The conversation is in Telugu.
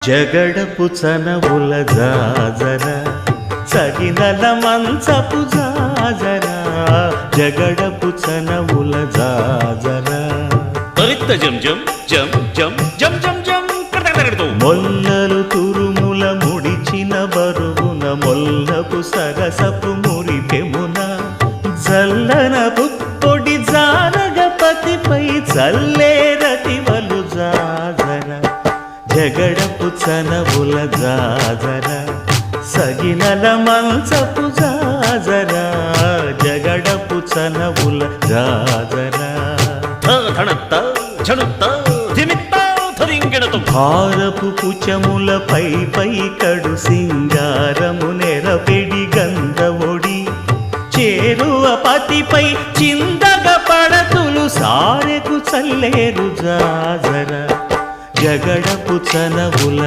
జగడపు చనవుల జాజర సగినల మంచపు జాజర జగడపు చనవుల జాజర తరిత్త జం జం జం జం జం జం జం కడతకడతూ మొల్లలు తురుముల ముడిచిన బరువున మొల్లపు సరసపు మురిపెమున జల్లన పుప్పొడి జానగపతిపై చల్లేరతివలు జాజర జగడపు చనవుల జాజర సగినల మంచపు జాజర జగడపు చనవుల జాజర ధణత్త ఝణుత్త ధిమిత్త ధరింగిణతు భారపు కుచముల పై కడు సింగారము నెరపెడి గంధవొడి చేరువ పతిపై చిందగ పడతులు సారెకు చల్లేరు జాజర జగడపు చనవుల